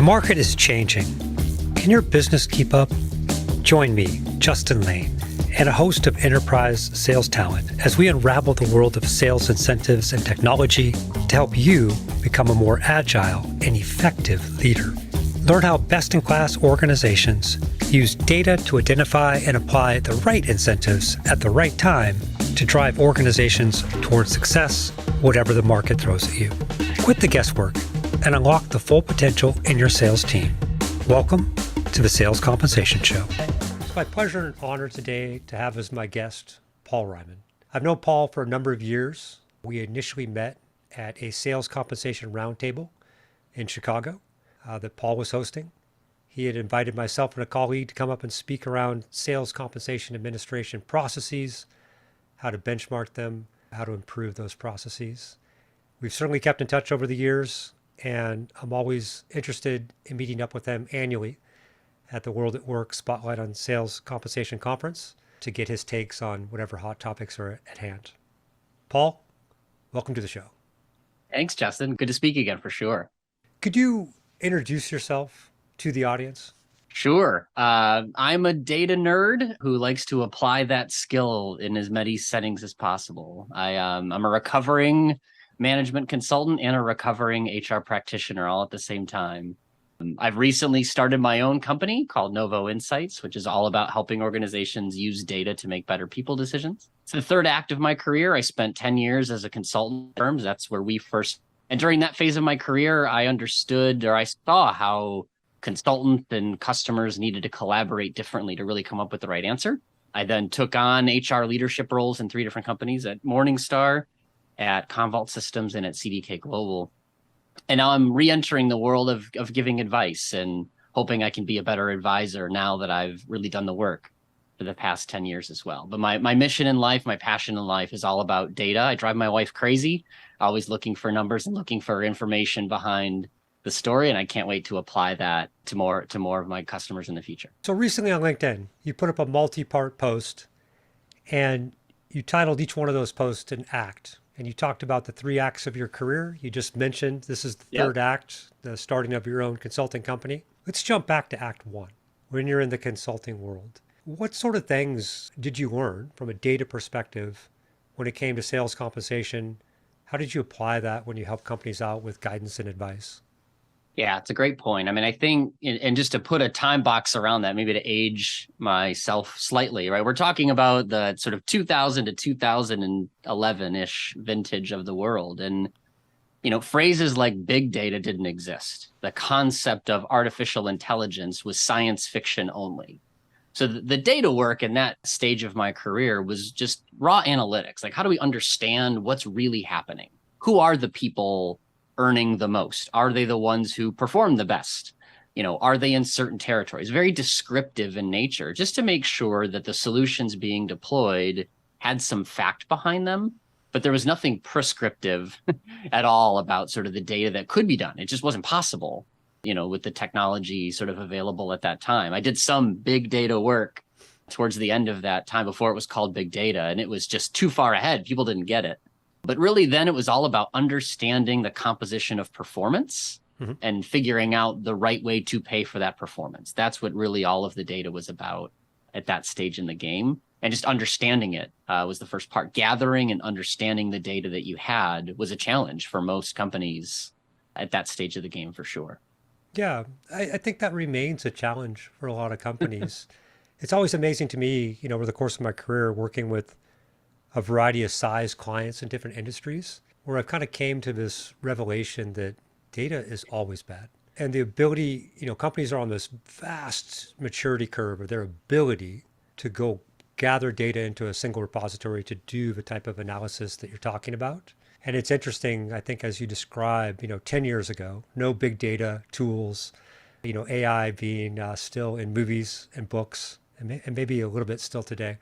market is changing. Can your business keep up? Join me, Justin Lane, and a host of enterprise sales talent as we unravel the world of sales incentives and technology to help you become a more agile and effective leader. Learn how best-in-class organizations use data to identify and apply the right incentives at the right time to drive organizations towards success, whatever the market throws at you. Quit the guesswork and unlock the full potential in your sales team. Welcome to the Sales Compensation Show. It's my pleasure and honor today to have as my guest, Paul Reiman. I've known Paul for a number of years. We initially met at a sales compensation roundtable in Chicago that Paul was hosting. He had invited myself and a colleague to come up and speak around sales compensation administration processes, how to benchmark them, how to improve those processes. We've certainly kept in touch over the years, and I'm always interested in meeting up with him annually at the World at Work Spotlight on Sales Compensation Conference to get his takes on whatever hot topics are at hand. Paul, welcome to the show. Thanks, Justin. Good to speak again, for sure. Could you introduce yourself to the audience? Sure. I'm a data nerd who likes to apply that skill in as many settings as possible. I'm a recovering management consultant and a recovering HR practitioner all at the same time. I've recently started my own company called Novo Insights, which is all about helping organizations use data to make better people decisions. It's the third act of my career. I spent 10 years as a consultant at firms. That's where we first, and during that phase of my career, I understood, or I saw how consultants and customers needed to collaborate differently to really come up with the right answer. I then took on HR leadership roles in 3 different companies at Morningstar, at Commvault Systems, and at CDK Global. And now I'm re-entering the world of giving advice and hoping I can be a better advisor now that I've really done the work for the past 10 years as well. But my mission in life, my passion in life is all about data. I drive my wife crazy, always looking for numbers and looking for information behind the story. And I can't wait to apply that to more of my customers in the future. So recently on LinkedIn, you put up a multi-part post and you titled each one of those posts an act. And you talked about the 3 acts of your career. You just mentioned this is the third act, the starting of your own consulting company. Let's jump back to Act 1. When you're in the consulting world, what sort of things did you learn from a data perspective when it came to sales compensation? How did you apply that when you help companies out with guidance and advice? Yeah, it's a great point. I mean, I think, and just to put a time box around that, maybe to age myself slightly, right? We're talking about the sort of 2000 to 2011-ish vintage of the world. And, phrases like big data didn't exist. The concept of artificial intelligence was science fiction only. So the data work in that stage of my career was just raw analytics. Like, how do we understand what's really happening? Who are the people earning the most? Are they the ones who perform the best? Are they in certain territories? Very descriptive in nature, just to make sure that the solutions being deployed had some fact behind them, but there was nothing prescriptive at all about sort of the data that could be done. It just wasn't possible, with the technology sort of available at that time. I did some big data work towards the end of that time before it was called big data, and it was just too far ahead. People didn't get it. But really, then it was all about understanding the composition of performance and figuring out the right way to pay for that performance. That's what really all of the data was about at that stage in the game. And just understanding it was the first part. Gathering and understanding the data that you had was a challenge for most companies at that stage of the game, for sure. Yeah, I think that remains a challenge for a lot of companies. It's always amazing to me, over the course of my career, working with a variety of size clients in different industries, where I've kind of came to this revelation that data is always bad. And the ability, companies are on this vast maturity curve of their ability to go gather data into a single repository to do the type of analysis that you're talking about. And it's interesting, I think, as you describe, 10 years ago, no big data tools, AI being still in movies and books, and maybe a little bit still today.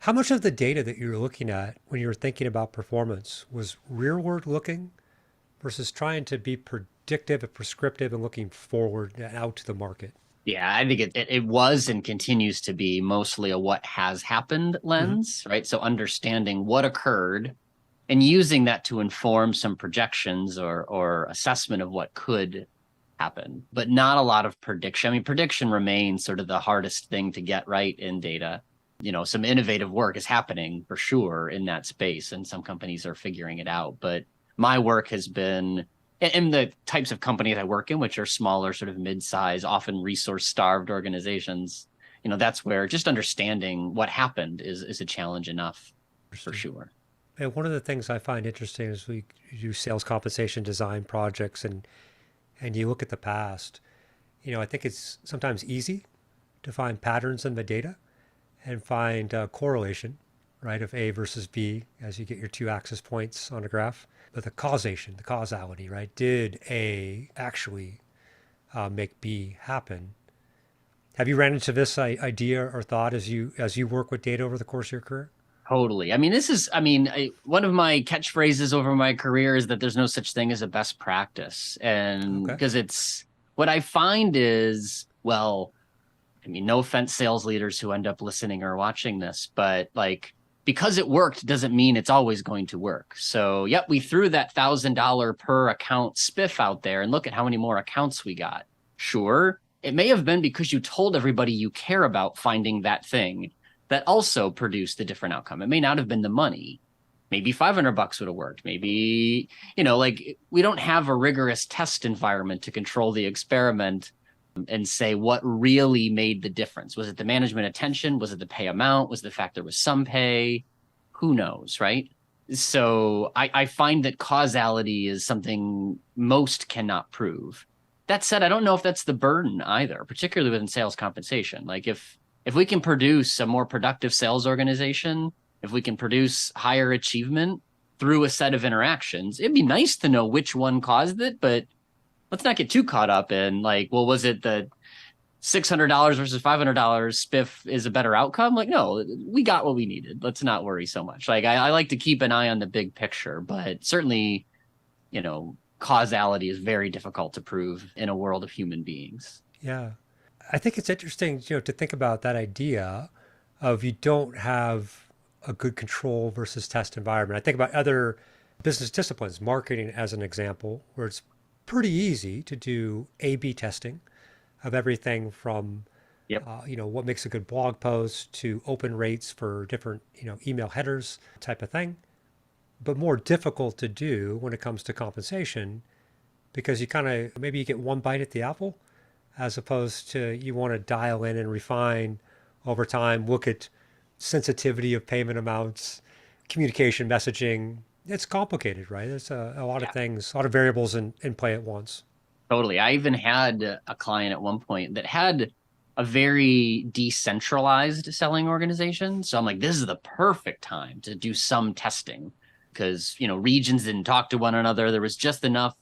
How much of the data that you're looking at when you were thinking about performance was rearward looking versus trying to be predictive and prescriptive and looking forward out to the market? Yeah, I think it was and continues to be mostly a what has happened lens, right? So understanding what occurred and using that to inform some projections or assessment of what could happen, but not a lot of prediction. I mean, prediction remains sort of the hardest thing to get right in data. Some innovative work is happening for sure in that space, and some companies are figuring it out. But my work has been in the types of companies I work in, which are smaller, sort of mid-size, often resource-starved organizations. That's where just understanding what happened is a challenge enough for sure. And one of the things I find interesting is we do sales compensation design projects and you look at the past, I think it's sometimes easy to find patterns in the data and find a correlation, right, of A versus B as you get your two axis points on a graph. But the causation, the causality, right? Did A actually make B happen? Have you ran into this idea or thought as you work with data over the course of your career? Totally. I mean, one of my catchphrases over my career is that there's no such thing as a best practice. And because it's what I find is, well, I mean, no offense, sales leaders who end up listening or watching this, but because it worked doesn't mean it's always going to work. So, yep, we threw that $1,000 per account spiff out there and look at how many more accounts we got. Sure, it may have been because you told everybody you care about finding that thing that also produced a different outcome. It may not have been the money. Maybe $500 would have worked. Maybe, we don't have a rigorous test environment to control the experiment and say what really made the difference. Was it the management attention? Was it the pay amount? Was it the fact there was some pay? Who knows, right? So I find that causality is something most cannot prove. That said, I don't know if that's the burden either, particularly within sales compensation. If we can produce a more productive sales organization, if we can produce higher achievement through a set of interactions, it'd be nice to know which one caused it, but let's not get too caught up in was it the $600 versus $500 spiff is a better outcome? No, we got what we needed. Let's not worry so much. I like to keep an eye on the big picture, but certainly, causality is very difficult to prove in a world of human beings. Yeah. I think it's interesting, to think about that idea of you don't have a good control versus test environment. I think about other business disciplines, marketing as an example, where it's pretty easy to do A/B testing of everything from, what makes a good blog post to open rates for different, email headers type of thing. But more difficult to do when it comes to compensation because you maybe you get one bite at the apple as opposed to you want to dial in and refine over time, look at sensitivity of payment amounts, communication, messaging. It's complicated, right? There's a lot of things, a lot of variables in play at once. Totally. I even had a client at one point that had a very decentralized selling organization. So I'm like, this is the perfect time to do some testing because, regions didn't talk to one another. There was just enough.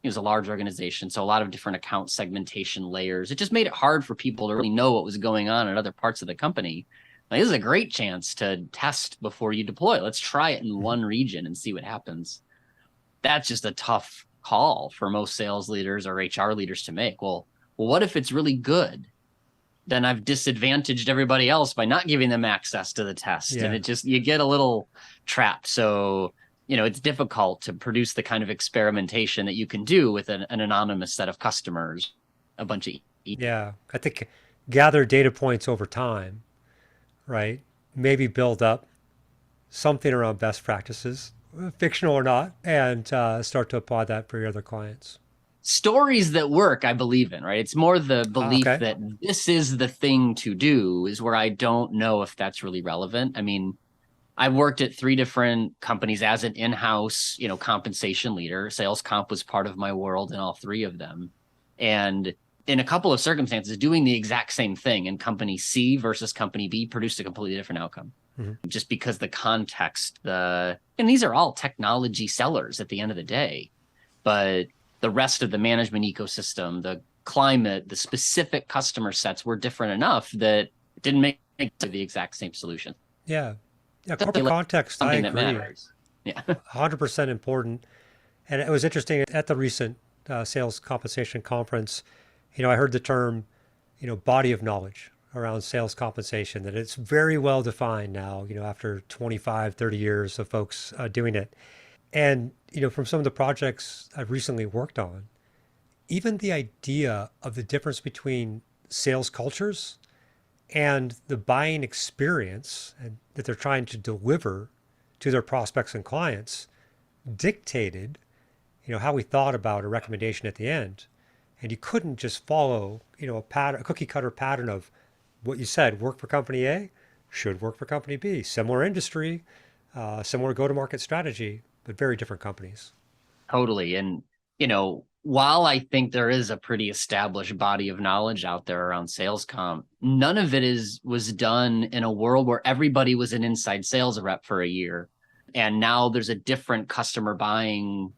It was a large organization, so a lot of different account segmentation layers. It just made it hard for people to really know what was going on in other parts of the company. This is a great chance to test before you deploy. Let's try it in one region and see what happens. That's just a tough call for most sales leaders or HR leaders to make. Well, what if it's really good? Then I've disadvantaged everybody else by not giving them access to the test. Yeah. And you get a little trapped. So it's difficult to produce the kind of experimentation that you can do with an anonymous set of customers, a bunch of. Yeah, I think gather data points over time, right? Maybe build up something around best practices, fictional or not, and start to apply that for your other clients. Stories that work, I believe in, right? It's more the belief that this is the thing to do is where I don't know if that's really relevant. I mean, I worked at 3 different companies as an in-house, compensation leader. Sales comp was part of my world in all 3 of them. And in a couple of circumstances, doing the exact same thing in company C versus company B produced a completely different outcome. Mm-hmm. Just because the context, and these are all technology sellers at the end of the day, but the rest of the management ecosystem, the climate, the specific customer sets were different enough that it didn't make the exact same solution. Yeah. Yeah, corporate context, I agree. Yeah, 100% important. And it was interesting at the recent sales compensation conference, I heard the term, body of knowledge around sales compensation, that it's very well defined now, after 25, 30 years of folks doing it. And, from some of the projects I've recently worked on, even the idea of the difference between sales cultures and the buying experience that they're trying to deliver to their prospects and clients dictated, how we thought about a recommendation at the end. And you couldn't just follow, a cookie cutter pattern of what you said, work for company A, should work for company B, similar industry, similar go-to-market strategy, but very different companies. Totally. And, while I think there is a pretty established body of knowledge out there around sales comp, none of it was done in a world where everybody was an inside sales rep for a year. And now there's a different customer buying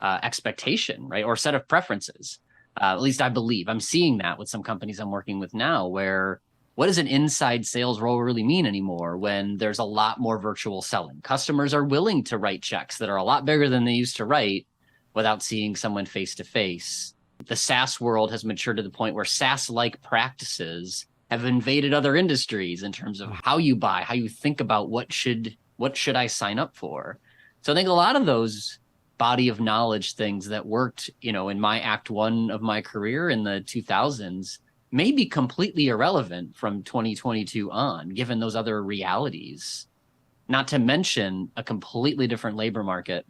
expectation, right? Or set of preferences. At least I believe I'm seeing that with some companies I'm working with now, where what does an inside sales role really mean anymore when there's a lot more virtual selling? Customers are willing to write checks that are a lot bigger than they used to write without seeing someone face to face. The SaaS world has matured to the point where SaaS-like practices have invaded other industries in terms of how you buy, how you think about what should I sign up for. So I think a lot of those body of knowledge things that worked, in my act one of my career in the 2000s may be completely irrelevant from 2022 on, given those other realities. Not to mention a completely different labor market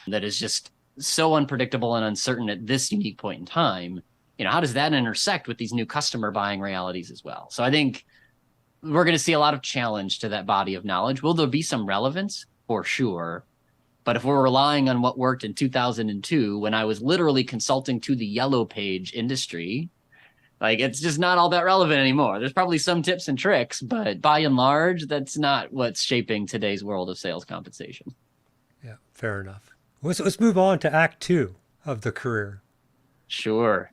that is just so unpredictable and uncertain at this unique point in time. How does that intersect with these new customer buying realities as well? So I think we're going to see a lot of challenge to that body of knowledge. Will there be some relevance? For sure. But if we're relying on what worked in 2002, when I was literally consulting to the yellow page industry, it's just not all that relevant anymore. There's probably some tips and tricks, but by and large, that's not what's shaping today's world of sales compensation. Yeah, fair enough. Let's move on to Act 2 of the career. Sure.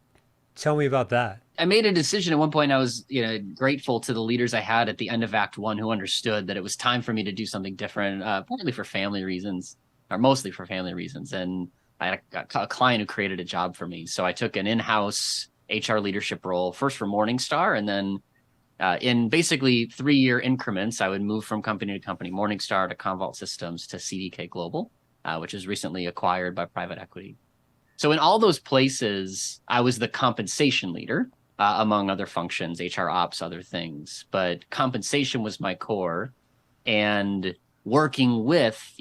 Tell me about that. I made a decision at one point. I was, grateful to the leaders I had at the end of Act 1 who understood that it was time for me to do something different, partly for family reasons, or mostly for family reasons. And I had a client who created a job for me. So I took an in-house HR leadership role, first for Morningstar, and then in basically 3-year increments, I would move from company to company, Morningstar to Commvault Systems to CDK Global, which is recently acquired by private equity. So in all those places, I was the compensation leader, among other functions, HR ops, other things. But compensation was my core, and working with,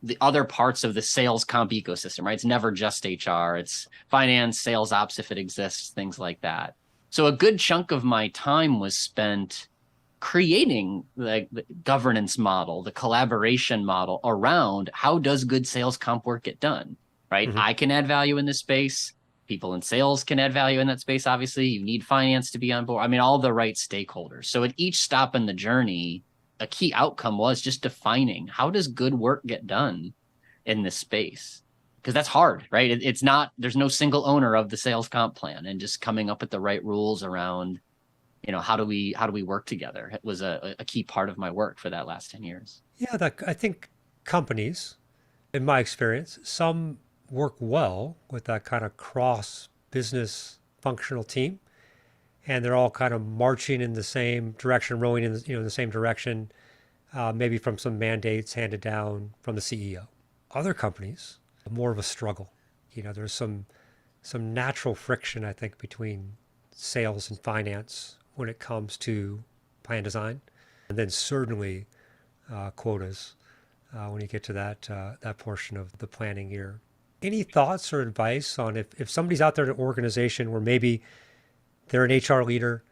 the other parts of the sales comp ecosystem, right? It's never just HR. It's finance, sales ops, if it exists, things like that. So a good chunk of my time was spent creating the governance model, the collaboration model around how does good sales comp work get done, right? Mm-hmm. I can add value in this space. People in sales can add value in that space. Obviously, you need finance to be on board. All the right stakeholders. So at each stop in the journey, a key outcome was just defining how does good work get done in this space? Because that's hard, right? It's not, there's no single owner of the sales comp plan, and just coming up with the right rules around, how do we work together? It was a key part of my work for that last 10 years. Yeah, I think companies, in my experience, some work well with that kind of cross business functional team, and they're all kind of marching in the same direction, rowing in the same direction, maybe from some mandates handed down from the CEO. Other companies, more of a struggle. There's some natural friction, I think, between sales and finance when it comes to plan design, and then certainly quotas when you get to that portion of the planning year. Any thoughts or advice on if somebody's out there in an organization where maybe they're an HR leader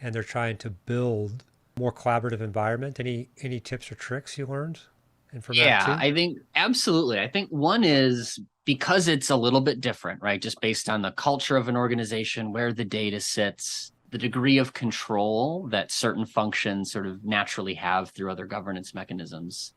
and they're trying to build a more collaborative environment, any tips or tricks you learned? And from that too? I think absolutely. I think one is because it's a little bit different, right? Just based on the culture of an organization, where the data sits, the degree of control that certain functions sort of naturally have through other governance mechanisms.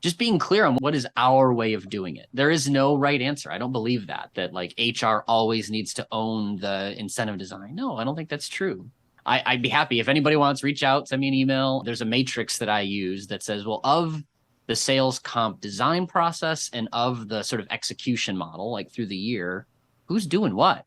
Just being clear on what is our way of doing it. There is no right answer. I don't believe that HR always needs to own the incentive design. No, I don't think that's true. I'd be happy if anybody wants, reach out, send me an email. There's a matrix that I use that says, well, of the sales comp design process and of the sort of execution model, like through the year, who's doing what?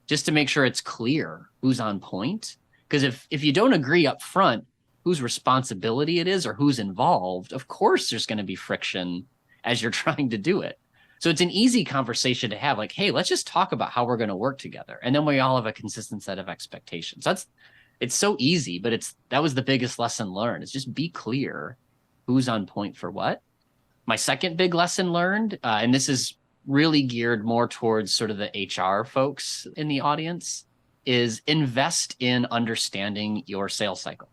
Just to make sure it's clear who's on point. Because if you don't agree up front whose responsibility it is or who's involved, of course there's going to be friction as you're trying to do it. So it's an easy conversation to have, like, hey, let's just talk about how we're going to work together. And then we all have a consistent set of expectations. It's so easy, but that was the biggest lesson learned, is just be clear who's on point for what. My second big lesson learned, and this is really geared more towards sort of the HR folks in the audience, is invest in understanding your sales cycle.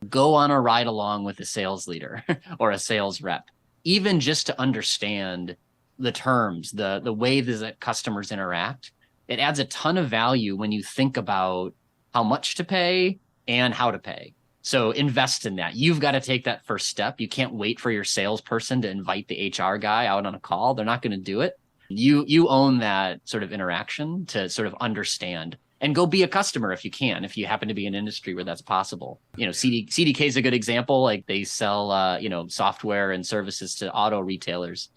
Go on a ride along with a sales leader or a sales rep, even just to understand the terms, the way that customers interact. It adds a ton of value when you think about how much to pay and how to pay. So invest in that. You've got to take that first step. You can't wait for your salesperson to invite the HR guy out on a call. They're not going to do it. You own that sort of interaction to sort of understand, and go be a customer if you can, if you happen to be in an industry where that's possible. CDK is a good example. Like, they sell, software and services to auto retailers.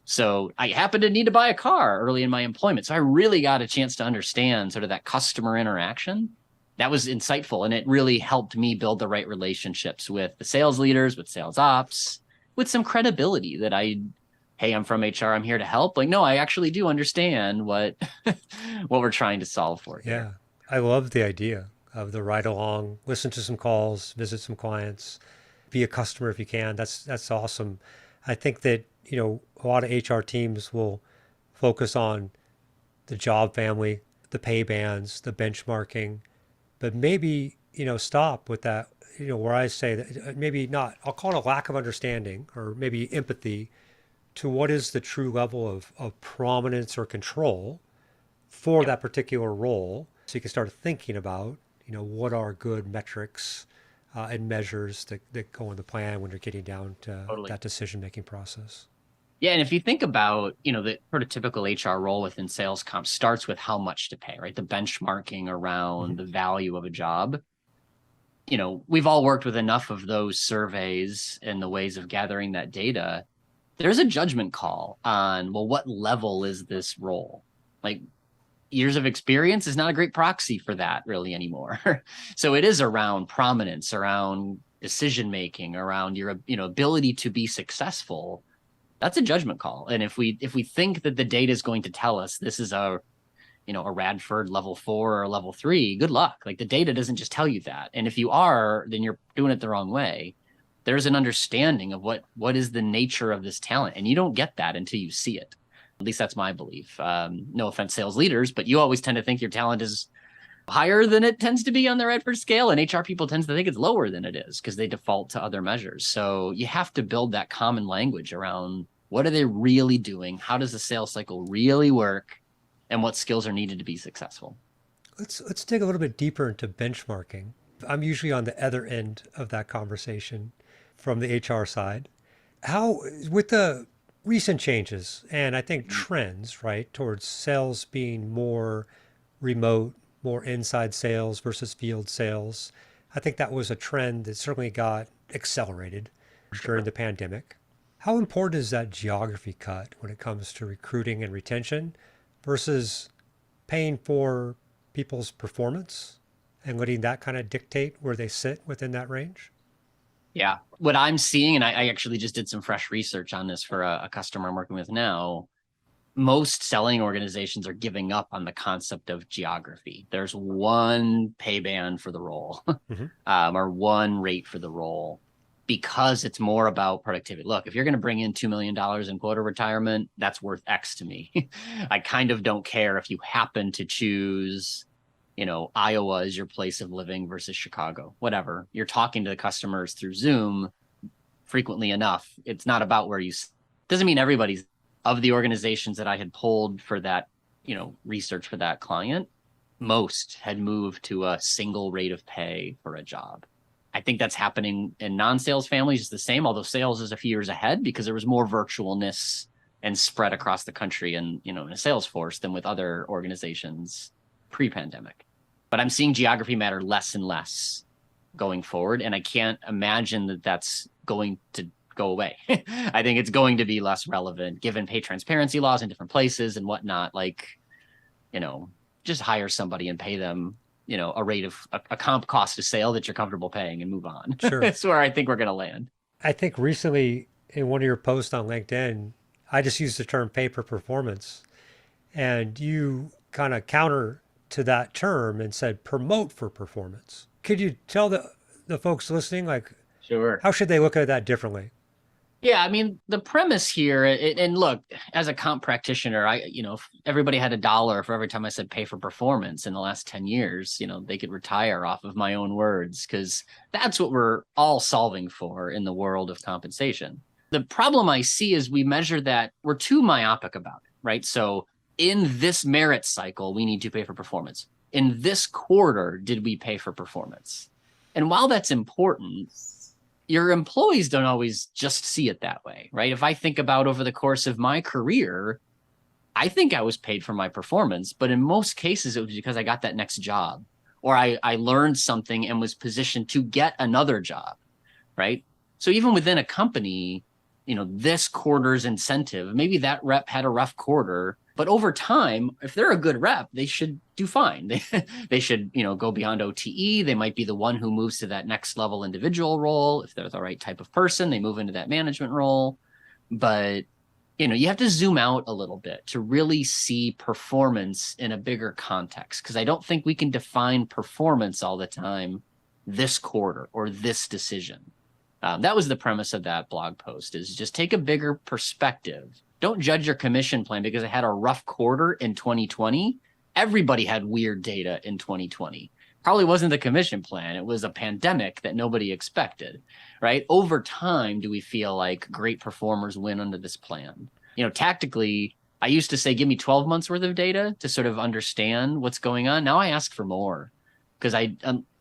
So I happened to need to buy a car early in my employment. So I really got a chance to understand sort of that customer interaction. That was insightful. And it really helped me build the right relationships with the sales leaders, with sales ops, with some credibility that hey, I'm from HR, I'm here to help. Like, no, I actually do understand what we're trying to solve for here. Yeah. I love the idea of the ride along, listen to some calls, visit some clients, be a customer if you can. That's awesome. I think that, a lot of HR teams will focus on the job family, the pay bands, the benchmarking, but maybe, stop with that, where I say that maybe not, I'll call it a lack of understanding or maybe empathy to what is the true level of prominence or control for that particular role. So you can start thinking about, what are good metrics and measures that go in the plan when you're getting down to that decision-making process. Yeah. And if you think about, the sort of typical HR role within sales comp starts with how much to pay, right? The benchmarking around the value of a job. We've all worked with enough of those surveys and the ways of gathering that data. There's a judgment call on, well, what level is this role? Like, years of experience is not a great proxy for that really anymore. So it is around prominence, around decision-making, around your, ability to be successful. That's a judgment call. And if we think that the data is going to tell us this is a Radford level 4 or level 3, good luck. Like, the data doesn't just tell you that. And if you are, then you're doing it the wrong way. There's an understanding of what is the nature of this talent. And you don't get that until you see it. At least that's my belief. No offense, sales leaders, but you always tend to think your talent is higher than it tends to be on the Radford scale. And HR people tend to think it's lower than it is because they default to other measures. So you have to build that common language around what are they really doing? How does the sales cycle really work? And what skills are needed to be successful? Let's dig a little bit deeper into benchmarking. I'm usually on the other end of that conversation from the HR side. How, with the recent changes and I think trends, right, towards sales being more remote, more inside sales versus field sales, I think that was a trend that certainly got accelerated during the pandemic. How important is that geography cut when it comes to recruiting and retention versus paying for people's performance and letting that kind of dictate where they sit within that range? Yeah. What I'm seeing, and I actually just did some fresh research on this for a customer I'm working with now, most selling organizations are giving up on the concept of geography. There's one pay band for the role or one rate for the role, because it's more about productivity. Look, if you're going to bring in $2 million in quota retirement, that's worth X to me. I kind of don't care if you happen to choose, Iowa is your place of living versus Chicago, whatever. You're talking to the customers through Zoom frequently enough. It's not about where you, doesn't mean everybody's of the organizations that I had pulled for that, research for that client, most had moved to a single rate of pay for a job. I think that's happening in non-sales families. It's the same, although sales is a few years ahead because there was more virtualness and spread across the country and, in a sales force than with other organizations pre-pandemic. But I'm seeing geography matter less and less going forward. And I can't imagine that that's going to go away. I think it's going to be less relevant given pay transparency laws in different places and whatnot. Like, just hire somebody and pay them, a rate of a comp cost of sale that you're comfortable paying and move on. Sure. That's where I think we're going to land. I think recently in one of your posts on LinkedIn, I just use the term pay for performance. And you kind of counter to that term and said promote for performance. Could you tell the folks listening, like, Sure. how should they look at that differently? Yeah, I mean, the premise here, and look, as a comp practitioner, if everybody had $1 for every time I said pay for performance in the last 10 years, they could retire off of my own words, because that's what we're all solving for in the world of compensation. The problem I see is we measure that we're too myopic about it, right? So in this merit cycle, we need to pay for performance. In this quarter, did we pay for performance? And while that's important, your employees don't always just see it that way, right? If I think about over the course of my career, I think I was paid for my performance, but in most cases, it was because I got that next job, or I learned something and was positioned to get another job, right? So even within a company, this quarter's incentive, maybe that rep had a rough quarter, but over time, if they're a good rep, they should do fine. They should, go beyond OTE. They might be the one who moves to that next level individual role. If they're the right type of person, they move into that management role. But, you have to zoom out a little bit to really see performance in a bigger context, because I don't think we can define performance all the time this quarter or this decision. That was the premise of that blog post, is just take a bigger perspective. Don't judge your commission plan because it had a rough quarter in 2020. Everybody had weird data in 2020. Probably wasn't the commission plan. It was a pandemic that nobody expected, right? Over time, do we feel like great performers win under this plan? Tactically, I used to say, give me 12 months worth of data to sort of understand what's going on. Now I ask for more, because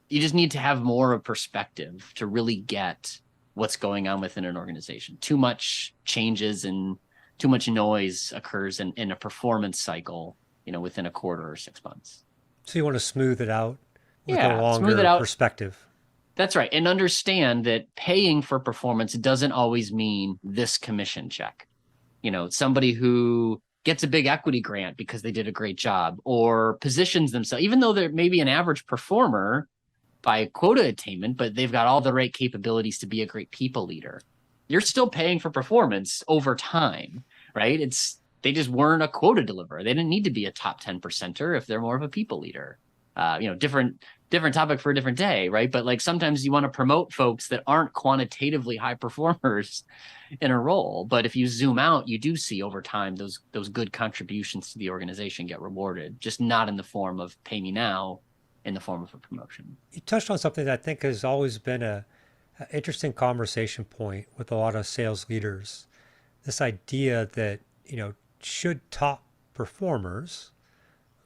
you just need to have more of a perspective to really get what's going on within an organization. Too much changes and too much noise occurs in a performance cycle, within a quarter or 6 months. So you want to smooth it out with a Smooth it longer out. perspective. That's right. And understand that paying for performance doesn't always mean this commission check. Somebody who gets a big equity grant because they did a great job, or positions themselves, even though they're maybe an average performer by quota attainment, but they've got all the right capabilities to be a great people leader. You're still paying for performance over time, right? They just weren't a quota deliverer. They didn't need to be a top 10 percenter if they're more of a people leader. Different topic for a different day, right? But like sometimes you want to promote folks that aren't quantitatively high performers in a role. But if you zoom out, you do see over time those good contributions to the organization get rewarded, just not in the form of pay me now, in the form of a promotion. You touched on something that I think has always been an interesting conversation point with a lot of sales leaders. This idea that, should top performers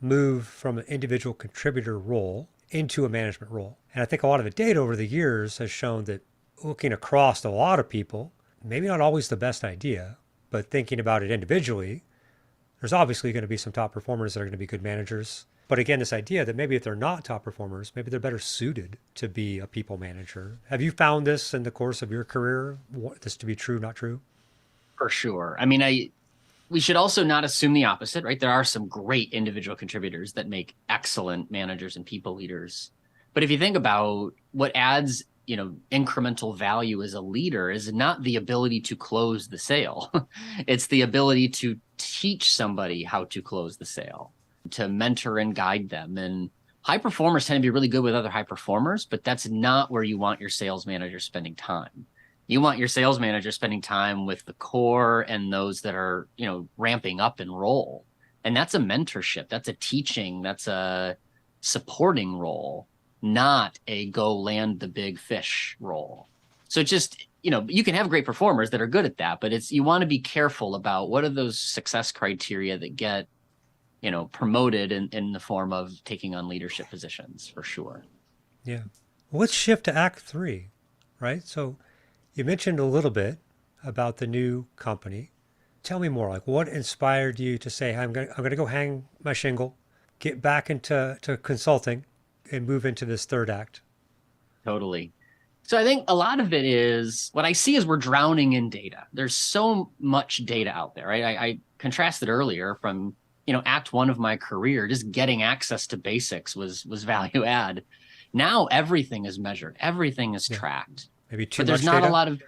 move from an individual contributor role into a management role? And I think a lot of the data over the years has shown that looking across a lot of people, maybe not always the best idea, but thinking about it individually, there's obviously going to be some top performers that are going to be good managers. But again, this idea that maybe if they're not top performers, maybe they're better suited to be a people manager. Have you found this in the course of your career, this to be true, not true? For sure. I mean, we should also not assume the opposite, right? There are some great individual contributors that make excellent managers and people leaders. But if you think about what adds, incremental value as a leader, is not the ability to close the sale. It's the ability to teach somebody how to close the sale, to mentor and guide them. And high performers tend to be really good with other high performers, but that's not where you want your sales manager spending time. You want your sales manager spending time with the core and those that are, ramping up in role. And that's a mentorship. That's a teaching. That's a supporting role, not a go land the big fish role. So just, you can have great performers that are good at that, but you want to be careful about what are those success criteria that get, promoted in the form of taking on leadership positions, for sure. Yeah. Well, let's shift to Act 3, right? So you mentioned a little bit about the new company. Tell me more, like what inspired you to say, I'm going to go hang my shingle, get back into consulting and move into this third act? Totally. So I think a lot of it is what I see is we're drowning in data. There's so much data out there, right? I contrasted earlier from, act 1 of my career, just getting access to basics was value add. Now everything is measured. Everything is tracked. Maybe too but there's much not data? a lot of,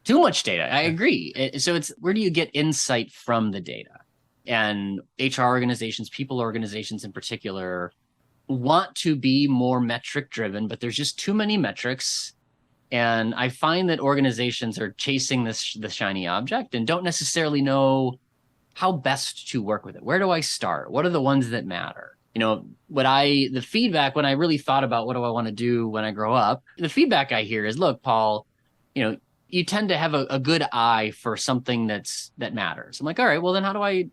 Too much data. I agree. So it's where do you get insight from the data? And HR organizations, people organizations in particular, want to be more metric driven, but there's just too many metrics. And I find that organizations are chasing the shiny object and don't necessarily know how best to work with it. Where do I start? What are the ones that matter? The feedback when I really thought about what do I want to do when I grow up, the feedback I hear is, look, Paul, you tend to have a good eye for something that matters. I'm like, all right, well then how do I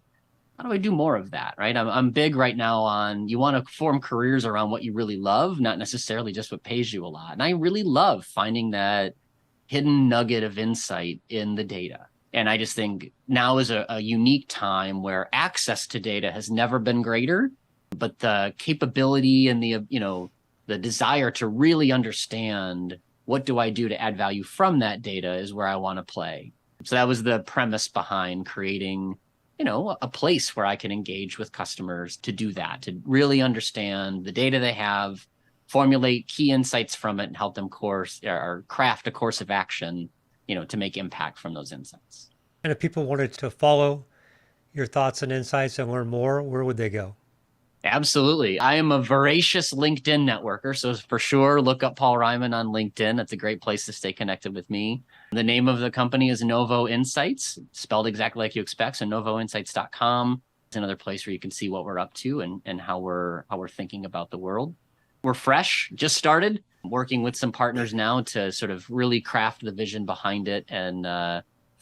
do more of that, right? I'm big right now on you want to form careers around what you really love, not necessarily just what pays you a lot. And I really love finding that hidden nugget of insight in the data. And I just think now is a unique time where access to data has never been greater, but the capability and the desire to really understand what do I do to add value from that data is where I want to play. So that was the premise behind creating a place where I can engage with customers to do that, to really understand the data they have, formulate key insights from it, and help them craft a course of action, to make impact from those insights. And if people wanted to follow your thoughts and insights and learn more, where would they go? Absolutely. I am a voracious LinkedIn networker. So for sure, look up Paul Reiman on LinkedIn. That's a great place to stay connected with me. The name of the company is Novo Insights, spelled exactly like you expect. So novoinsights.com is another place where you can see what we're up to and how we're thinking about the world. We're fresh, just started working with some partners now to sort of really craft the vision behind it and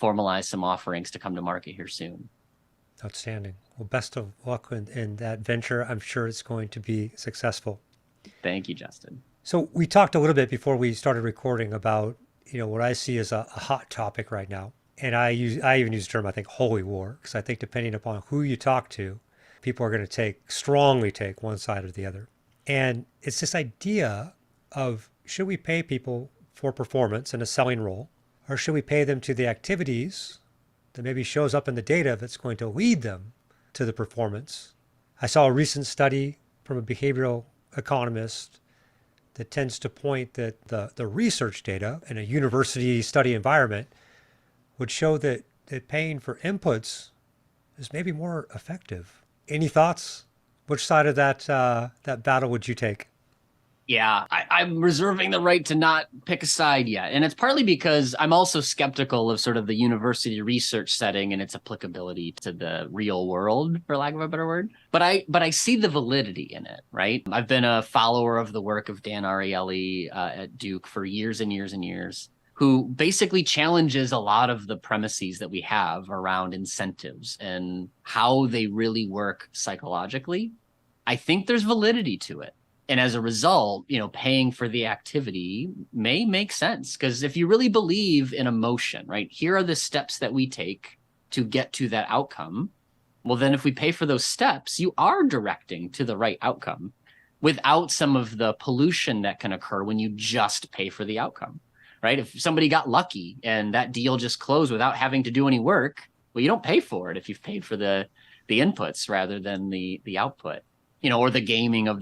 formalize some offerings to come to market here soon. Outstanding. Well, best of luck in that venture. I'm sure it's going to be successful. Thank you, Justin. So we talked a little bit before we started recording about, what I see as a hot topic right now. And I even use the term, I think, holy war, because I think depending upon who you talk to, people are going to strongly take one side or the other. And it's this idea of, should we pay people for performance in a selling role, or should we pay them to the activities that maybe shows up in the data that's going to lead them to the performance? I saw a recent study from a behavioral economist that tends to point that the research data in a university study environment would show that paying for inputs is maybe more effective. Any thoughts? Which side of that battle would you take? Yeah, I'm reserving the right to not pick a side yet. And it's partly because I'm also skeptical of sort of the university research setting and its applicability to the real world, for lack of a better word. But I see the validity in it, right? I've been a follower of the work of Dan Ariely at Duke for years and years and years, who basically challenges a lot of the premises that we have around incentives and how they really work psychologically. I think there's validity to it. And as a result, paying for the activity may make sense, because if you really believe in emotion, right, here are the steps that we take to get to that outcome. Well, then if we pay for those steps, you are directing to the right outcome without some of the pollution that can occur when you just pay for the outcome, right? If somebody got lucky and that deal just closed without having to do any work, well, you don't pay for it if you've paid for the inputs rather than the output, or the gaming of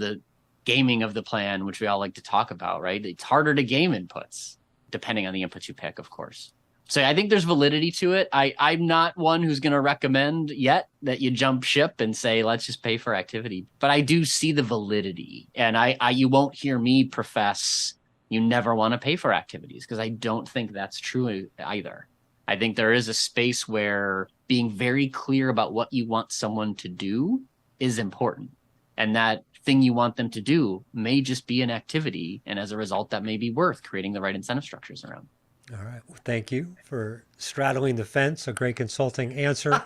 the plan, which we all like to talk about, right? It's harder to game inputs, depending on the inputs you pick, of course. So I think there's validity to it. I'm not one who's going to recommend yet that you jump ship and say, let's just pay for activity. But I do see the validity. And you won't hear me profess you never want to pay for activities, because I don't think that's true either. I think there is a space where being very clear about what you want someone to do is important. And that thing you want them to do may just be an activity. And as a result, that may be worth creating the right incentive structures around. All right. Well, thank you for straddling the fence. A great consulting answer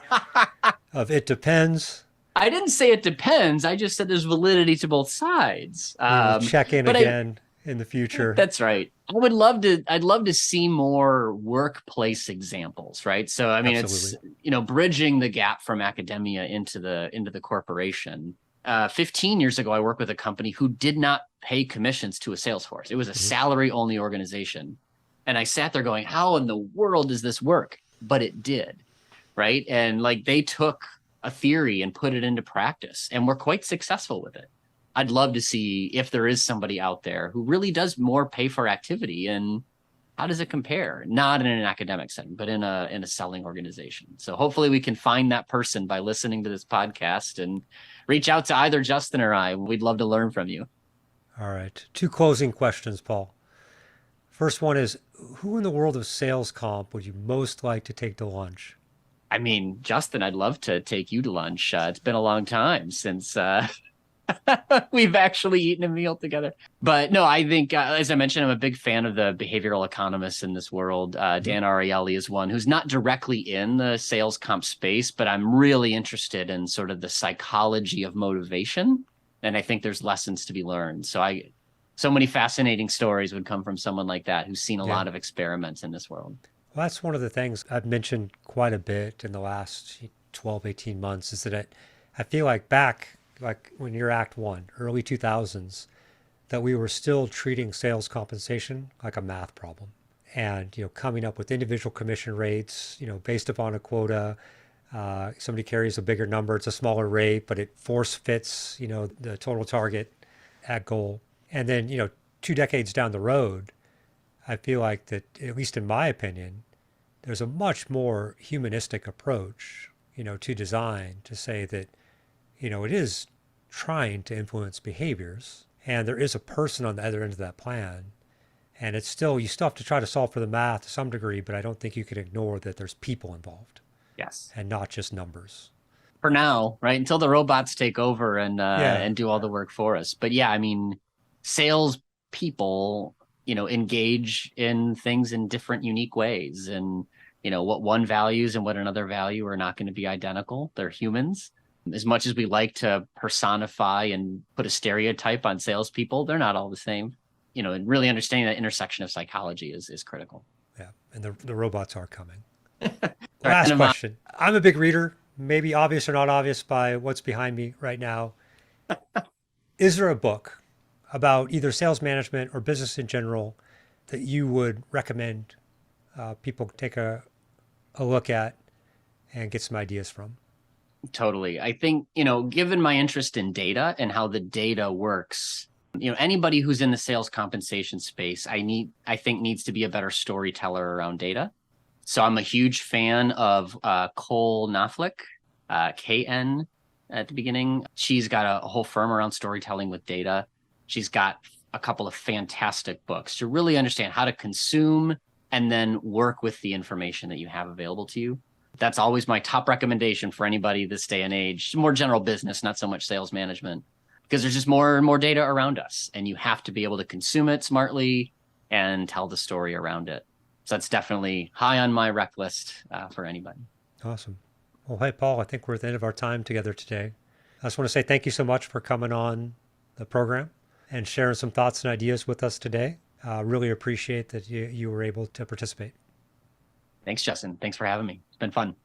of it depends. I didn't say it depends. I just said there's validity to both sides. Check in again in the future. That's right. I'd love to see more workplace examples, right? So, I mean, Absolutely. It's, bridging the gap from academia into the corporation. 15 years ago, I worked with a company who did not pay commissions to a sales force. It was a salary-only organization. And I sat there going, how in the world does this work? But it did, right? And they took a theory and put it into practice, and we're quite successful with it. I'd love to see if there is somebody out there who really does more pay for activity and how does it compare? Not in an academic setting, but in a selling organization. So hopefully we can find that person by listening to this podcast and reach out to either Justin or I. We'd love to learn from you. All right. Two closing questions, Paul. First one is, who in the world of sales comp would you most like to take to lunch? I mean, Justin, I'd love to take you to lunch. It's been a long time since we've actually eaten a meal together. But no, I think, as I mentioned, I'm a big fan of the behavioral economists in this world. Dan Ariely is one who's not directly in the sales comp space, but I'm really interested in sort of the psychology of motivation. And I think there's lessons to be learned. So many fascinating stories would come from someone like that who's seen a lot of experiments in this world. Well, that's one of the things I've mentioned quite a bit in the last 12, 18 months is that I feel like back, like when you're Act One, early 2000s, that we were still treating sales compensation like a math problem. And, coming up with individual commission rates, based upon a quota. Somebody carries a bigger number, it's a smaller rate, but it force fits, the total target at goal. And then, 2 decades down the road, I feel like that, at least in my opinion, there's a much more humanistic approach, to design to say that, it is trying to influence behaviors and there is a person on the other end of that plan. And you still have to try to solve for the math to some degree, but I don't think you can ignore that there's people involved. Yes. And not just numbers. For now, right? Until the robots take over and do all the work for us. But yeah, I mean, sales people, engage in things in different unique ways. And, what one values and what another value are not going to be identical. They're humans. As much as we like to personify and put a stereotype on salespeople, they're not all the same. And really understanding that intersection of psychology is critical. Yeah. And the robots are coming. Last question. I'm a big reader, maybe obvious or not obvious by what's behind me right now. Is there a book about either sales management or business in general that you would recommend people take a look at and get some ideas from? Totally. I think, given my interest in data and how the data works, anybody who's in the sales compensation space, I think needs to be a better storyteller around data. So I'm a huge fan of Cole Knopflick, KN at the beginning. She's got a whole firm around storytelling with data. She's got a couple of fantastic books to really understand how to consume and then work with the information that you have available to you. That's always my top recommendation for anybody this day and age, more general business, not so much sales management, because there's just more and more data around us and you have to be able to consume it smartly and tell the story around it. So that's definitely high on my rec list for anybody. Awesome. Well, hey, Paul, I think we're at the end of our time together today. I just want to say thank you so much for coming on the program and sharing some thoughts and ideas with us today. Really appreciate that you were able to participate. Thanks, Justin. Thanks for having me. It's been fun.